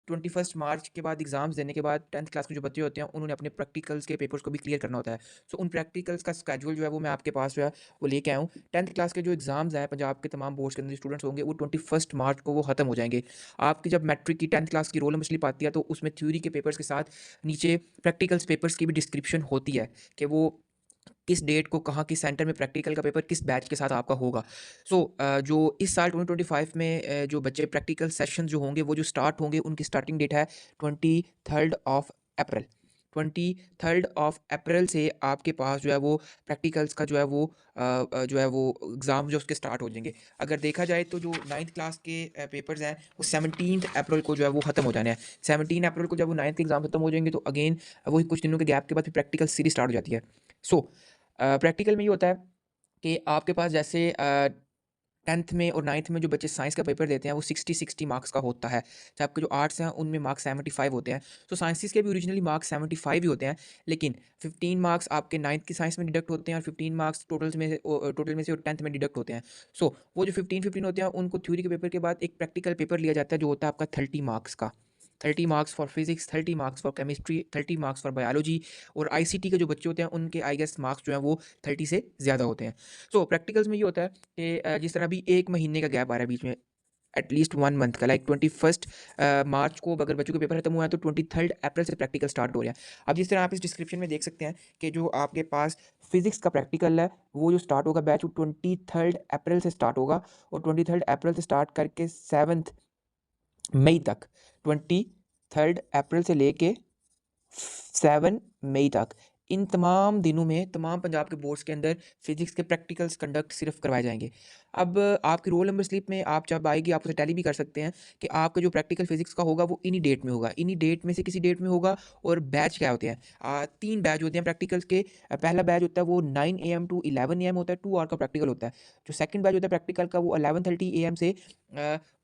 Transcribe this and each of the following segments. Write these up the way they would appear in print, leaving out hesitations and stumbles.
21 मार्च के बाद एग्ज़ाम्स देने के बाद 10th क्लास के जो बच्चे होते हैं उन्होंने अपने प्रैक्टिकल्स के पेपर्स को भी क्लियर करना होता है। सो उन प्रैक्टिकल्स का स्केड्यूल जो है वो मैं आपके पास जो है वो लेके आया हूँ। 10th क्लास के जो एग्ज़ाम्स हैं पंजाब के तमाम बोर्ड्स के अंदर जो स्टूडेंट्स होंगे वो 21 मार्च को वो ख़त्म हो जाएँगे। आपकी जब मैट्रिक की 10th क्लास की रोल नंबर स्लिप आती है तो उसमें थ्योरी के पेपर्स के साथ नीचे प्रैक्टिकल्स पेपर्स की भी डिस्क्रिप्शन होती है कि वो किस डेट को कहाँ किस सेंटर में प्रैक्टिकल का पेपर किस बैच के साथ आपका होगा। सो जो इस साल 2025 में जो बच्चे प्रैक्टिकल सेशन जो होंगे वो जो स्टार्ट होंगे उनकी स्टार्टिंग डेट है 23 अप्रैल। 23 से आपके पास जो है वो प्रैक्टिकल्स का जो है वो जो है वो एग्ज़ाम जो उसके स्टार्ट हो जाएंगे। अगर देखा जाए तो जो 9th क्लास के पेपर्स हैं वो 17 अप्रैल को जो है वो ख़त्म हो जाने हैं। 17 अप्रैल को जब वो 9th के एग्ज़ाम खत्म हो जाएंगे तो अगेन वही कुछ दिनों के गैप के बाद फिर प्रैक्टिकल सीरीज स्टार्ट हो जाती है। सो प्रैक्टिकल में ये होता है कि आपके पास जैसे 10th में और 9th में जो बच्चे साइंस का पेपर देते हैं वो 60-60 मार्क्स का होता है। तो आपके जो आर्ट्स हैं उनमें मार्क्स 75 होते हैं। तो साइंसेस के भी ओरिजिनली मार्क्स 75 ही होते हैं, लेकिन 15 मार्क्स आपके 9th की साइंस में डिडक्ट होते हैं और 15 मार्क्स टोटल में से और 10th में डिडक्ट होते हैं। सो वो जो 15-15 होते हैं उनको थ्योरी के पेपर के बाद एक प्रैक्टिकल पेपर लिया जाता है जो होता है आपका 30 मार्क्स का। 30 marks for physics, 30 marks for chemistry, 30 marks for biology. और आईसीटी के जो बच्चे होते हैं उनके आई गेस मार्क्स जो हैं वो 30 से ज़्यादा होते हैं। सो प्रैक्टिकल्स में ये होता है कि जिस तरह अभी 1 महीने का गैप आ रहा है बीच में, एटलीस्ट 1 मंथ का, लाइक 21 मार्च को अगर बच्चों के पेपर खत्म हुआ है तो 23 अप्रैल से प्रैक्टिकल स्टार्ट हो रहा है। अब जिस तरह आप इस डिस्क्रिप्शन में देख सकते हैं कि जो आपके पास फिजिक्स का प्रैक्टिकल है वो जो स्टार्ट होगा बैच वो 23 अप्रैल से स्टार्ट होगा और 23 अप्रैल से स्टार्ट करके 7 मई तक, 23 अप्रैल से लेके 7 मई तक, इन तमाम दिनों में तमाम पंजाब के बोर्ड्स के अंदर फिजिक्स के प्रैक्टिकल्स कंडक्ट सिर्फ करवाए जाएंगे। अब आपकी रोल नंबर स्लिप में आप जब आएगी आप उसे टैली भी कर सकते हैं कि आपका जो प्रैक्टिकल फिजिक्स का होगा वो इन्हीं डेट में होगा, इन्हीं डेट में से किसी डेट में होगा। और बैच क्या होते हैं, 3 बैच होते हैं प्रैक्टिकल्स के। पहला बैच होता है वो 9 AM टू 11 AM होता है, 2 आवर का प्रैक्टिकल होता है। जो सेकंड बैच होता है प्रैक्टिकल का वो 11:30 AM से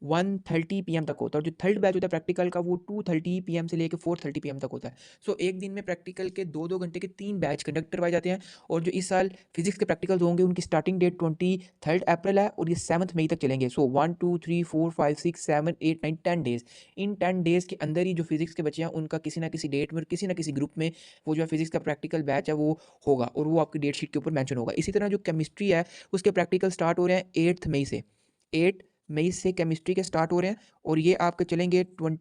1:30 PM तक होता है। और जो थर्ड बैच होता है प्रैक्टिकल का वो 2:30 PM से लेकर 4:30 PM तक होता है। सो एक दिन में प्रैक्टिकल के 2-2 घंटे के 3 बैच कंडक्ट करवाए जाते हैं। और जो इस साल फिजिक्स के प्रैक्टिकल्स होंगे उनकी स्टार्टिंग डेट 23 अप्रैल है और ये 7 मई तक चलेंगे। सो 1 2 3 4 5 6 7 8 9 10 डेज, इन 10 डेज के अंदर ही जो फिजिक्स के बच्चे हैं उनका किसी ना किसी डेट में और किसी ना किसी ग्रुप में वो जो है फिजिक्स का प्रैक्टिकल बैच है वो होगा और वो आपकी डेट शीट के ऊपर मेंशन होगा। इसी तरह जो केमिस्ट्री है उसके प्रैक्टिकल स्टार्ट हो रहे हैं 8 मई से। 8 मई से केमिस्ट्री के स्टार्ट हो रहे हैं और ये आपके चलेंगे 20